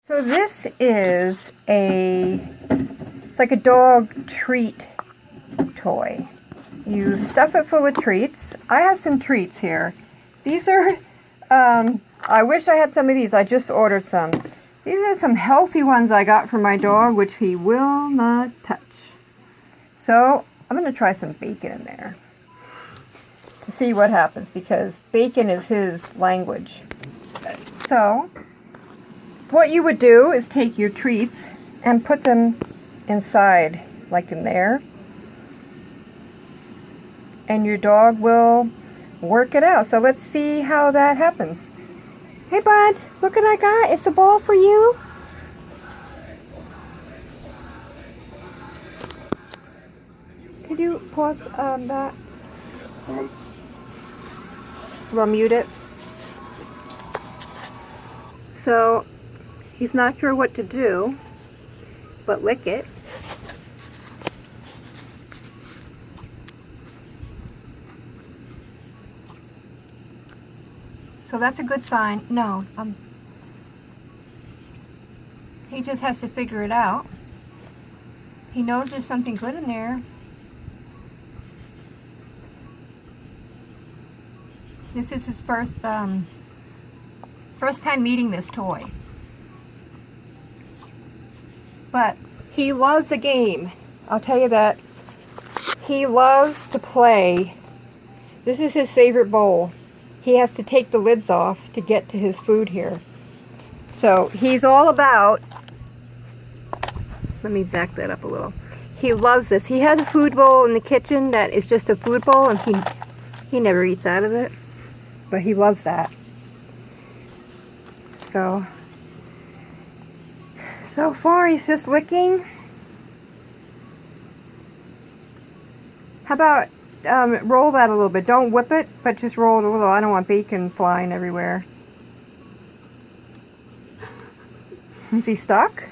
So this is it's like a dog treat toy. You stuff it full of treats. I have some treats here. These are, I wish I had some of these. I just ordered some. These are some healthy ones I got for my dog, which he will not touch. So I'm going to try some bacon in there to see what happens, because bacon is his language. So what you would do is take your treats and put them inside, like in there, and your dog will work it out. So let's see how that happens. Hey bud, look what I got. It's a ball for you. Could you pause that? We'll mute it. So he's not sure what to do, but lick it. So that's a good sign. No, he just has to figure it out. He knows there's something good in there. This is his first time meeting this toy. But he loves a game. I'll tell you that. He loves to play. This is his favorite bowl. He has to take the lids off to get to his food here. So he's all about, let me back that up a little. He loves this. He has a food bowl in the kitchen that is just a food bowl, and he never eats out of it. But he loves that. So far he's just licking. How about roll that a little bit. Don't whip it, but just roll it a little. I don't want bacon flying everywhere. Is he stuck?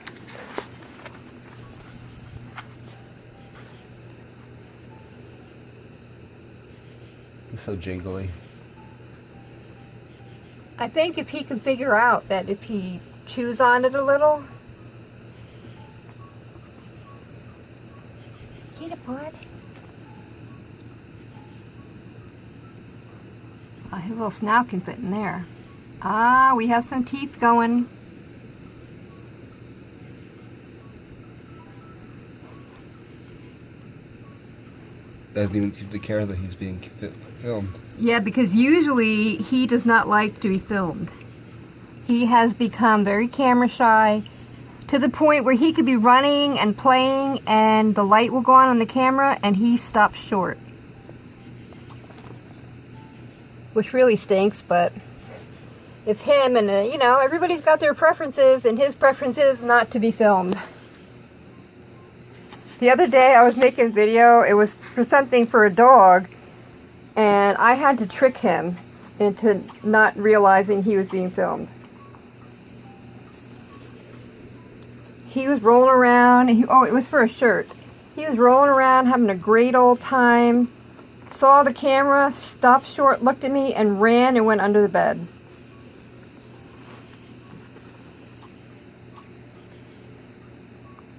He's so jiggly. I think if he can figure out that if he chews on it a little. Get it, bud. His little snout can fit in there. Ah, we have some teeth going. Doesn't even seem to care that he's being filmed. Yeah, because usually he does not like to be filmed. He has become very camera shy to the point where he could be running and playing and the light will go on the camera and he stops short. Which really stinks, but it's him, and you know, everybody's got their preferences, and his preference is not to be filmed. The other day I was making a video. It was for something for a dog, and I had to trick him into not realizing he was being filmed. He was rolling around, and oh, it was for a shirt. He was rolling around having a great old time. Saw the camera, stopped short, looked at me, and ran and went under the bed.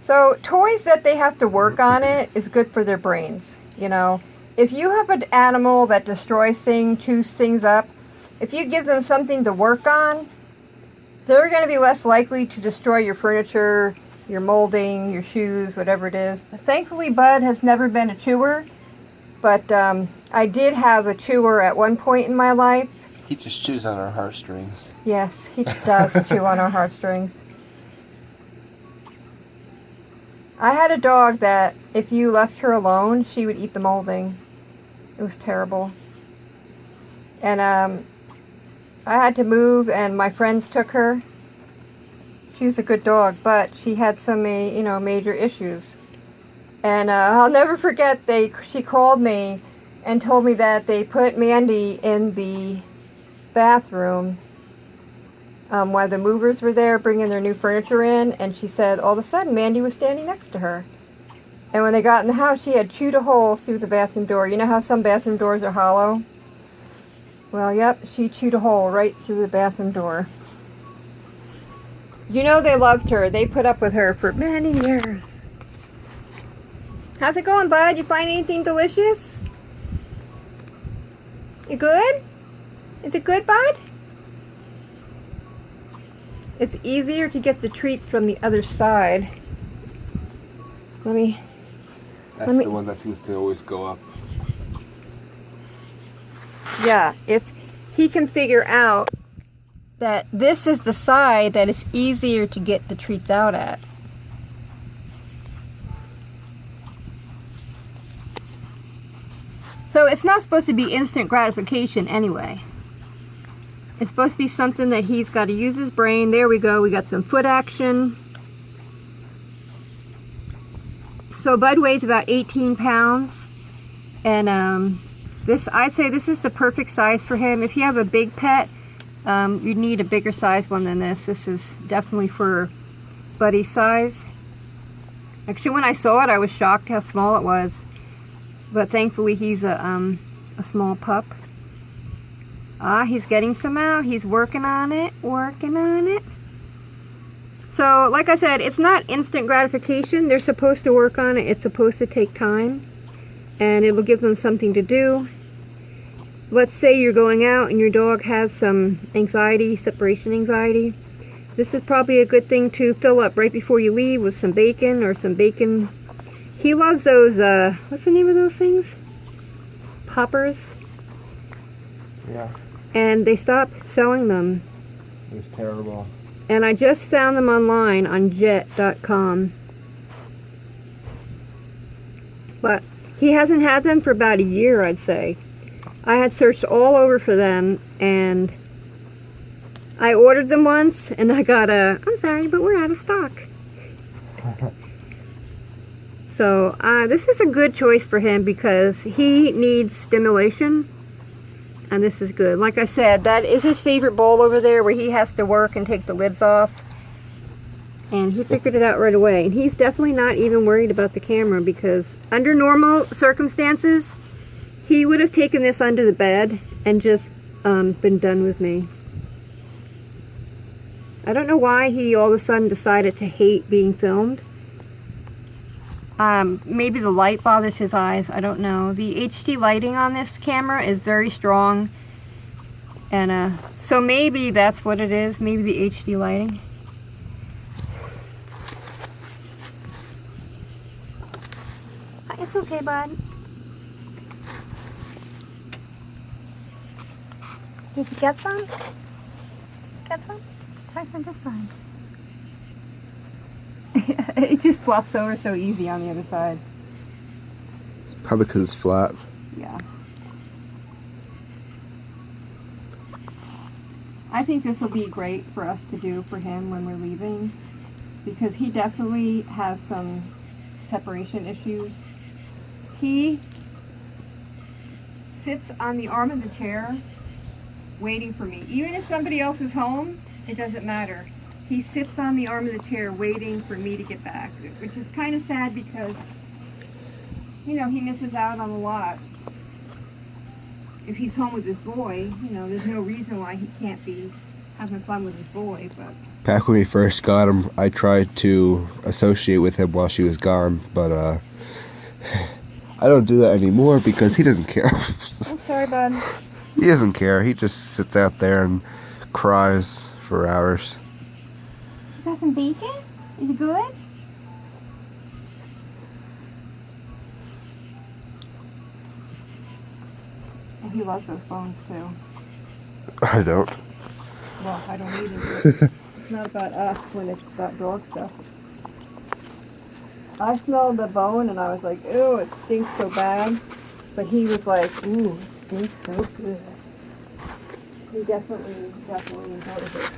So toys that they have to work on it is good for their brains. You know, if you have an animal that destroys things, chews things up, if you give them something to work on, they're going to be less likely to destroy your furniture, your molding, your shoes, whatever it is. Thankfully, Bud has never been a chewer. But I did have a chewer at one point in my life. He just chews on our heartstrings. Yes, he does chew on our heartstrings. I had a dog that if you left her alone, she would eat the molding. It was terrible. And I had to move, and my friends took her. She was a good dog, but she had some, major issues. And I'll never forget, she called me and told me that they put Mandy in the bathroom while the movers were there bringing their new furniture in, and she said all of a sudden Mandy was standing next to her. And when they got in the house, she had chewed a hole through the bathroom door. You know how some bathroom doors are hollow? Well, yep, she chewed a hole right through the bathroom door. You know they loved her. They put up with her for many years. How's it going, bud? You find anything delicious? You good? Is it good, bud? It's easier to get the treats from the other side. That's the one that seems to always go up. Yeah, if he can figure out that this is the side that is easier to get the treats out at. So it's not supposed to be instant gratification anyway. It's supposed to be something that he's got to use his brain. There we go. We got some foot action. So Bud weighs about 18 pounds. And I'd say this is the perfect size for him. If you have a big pet, you need a bigger size one than this. This is definitely for Buddy's size. Actually, when I saw it, I was shocked how small it was. But thankfully, he's a small pup. He's getting some out. He's working on it. So, like I said, it's not instant gratification. They're supposed to work on it. It's supposed to take time. And it'll give them something to do. Let's say you're going out and your dog has some anxiety, separation anxiety. This is probably a good thing to fill up right before you leave with some bacon or some bacon. He loves those, what's the name of those things? Poppers? Yeah. And they stopped selling them. It was terrible. And I just found them online on jet.com. But he hasn't had them for about a year, I'd say. I had searched all over for them, and I ordered them once, and I got I'm sorry, but we're out of stock. So this is a good choice for him because he needs stimulation, and this is good. Like I said, that is his favorite bowl over there where he has to work and take the lids off. And he figured it out right away. And he's definitely not even worried about the camera because under normal circumstances, he would have taken this under the bed and just been done with me. I don't know why he all of a sudden decided to hate being filmed. Maybe the light bothers his eyes. I don't know. The HD lighting on this camera is very strong. And so maybe that's what it is. Maybe the HD lighting. It's okay, bud. Did you get some? Get some? Try from this side. It just flops over so easy on the other side. It's probably because it's flat. Yeah. I think this will be great for us to do for him when we're leaving because he definitely has some separation issues. He sits on the arm of the chair waiting for me. Even if somebody else is home, it doesn't matter. He sits on the arm of the chair waiting for me to get back, which is kind of sad because, you know, he misses out on a lot. If he's home with his boy, you know, there's no reason why he can't be having fun with his boy, but... Back when we first got him, I tried to associate with him while she was gone, but, I don't do that anymore because he doesn't care. I'm sorry, bud. He doesn't care. He just sits out there and cries for hours. You got some bacon? Is it good? Oh, he loves those bones too. I don't. Well, I don't either. It's not about us when it's about dog stuff. I smelled the bone and I was like, ew, it stinks so bad. But he was like, ooh, it stinks so good. He definitely enjoys it.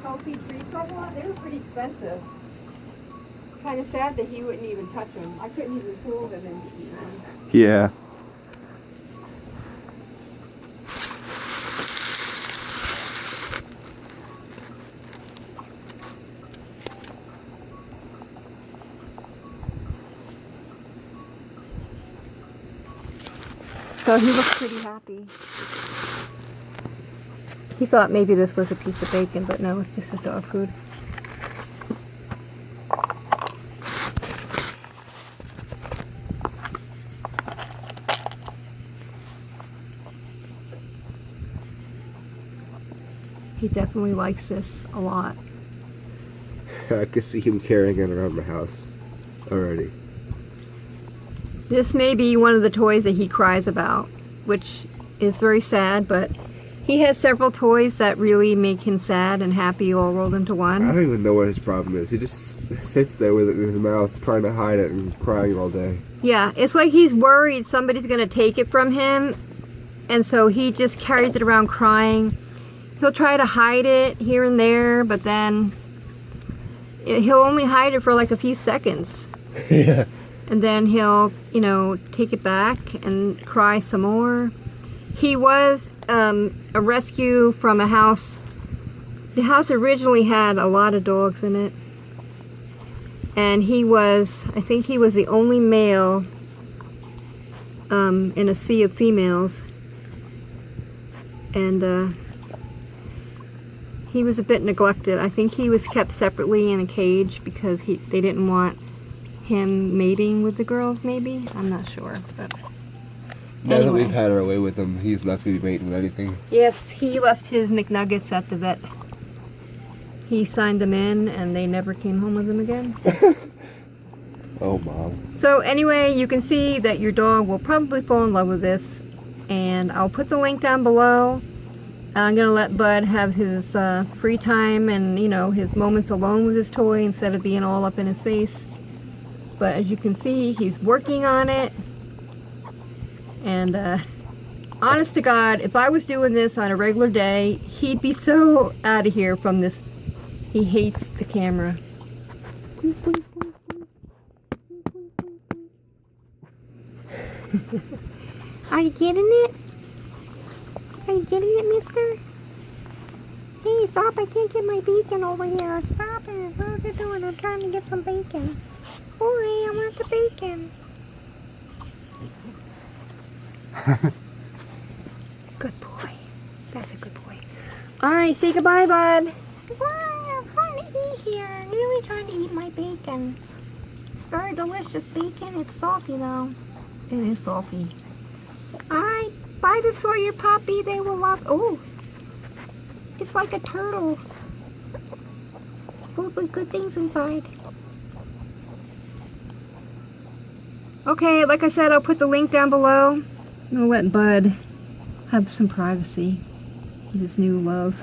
Healthy treats I want, they were pretty expensive. Kind of sad that he wouldn't even touch them. I couldn't even pull them into eating them. Yeah. So he looks pretty happy. He thought maybe this was a piece of bacon, but no, it's just his dog food. He definitely likes this a lot. I could see him carrying it around the house already. This may be one of the toys that he cries about, which is very sad, but he has several toys that really make him sad and happy all rolled into one. I don't even know what his problem is. He just sits there with it in his mouth trying to hide it and crying all day. Yeah, it's like he's worried somebody's going to take it from him, and so he just carries it around crying. He'll try to hide it here and there, but then he'll only hide it for like a few seconds. Yeah. And then he'll, you know, take it back and cry some more. He was a rescue from a house. The house originally had a lot of dogs in it. And he was, I think he was the only male in a sea of females. And he was a bit neglected. I think he was kept separately in a cage because they didn't want him mating with the girls, maybe? I'm not sure, but Now that anyway. we've had our way with him, he's not going to be mating with anything. Yes, he left his McNuggets at the vet. He signed them in and they never came home with them again. Oh, Mom. So anyway, you can see that your dog will probably fall in love with this, and I'll put the link down below. I'm going to let Bud have his free time and, you know, his moments alone with his toy instead of being all up in his face. But as you can see, he's working on it. And honest to God, if I was doing this on a regular day, he'd be so out of here from this. He hates the camera. Are you getting it? Are you getting it, mister? Hey, stop, I can't get my bacon over here. Stop it. What are you doing? I'm trying to get some bacon. Boy, I want the bacon. Good boy. That's a good boy. Alright, say goodbye, Bud. Goodbye. I'm trying to eat here. I'm really trying to eat my bacon. It's very delicious bacon. It's salty, though. It is salty. Alright, buy this for your puppy. They will love. Oh, it's like a turtle. Filled with good things inside. Okay, like I said, I'll put the link down below. I'm gonna let Bud have some privacy with his new love.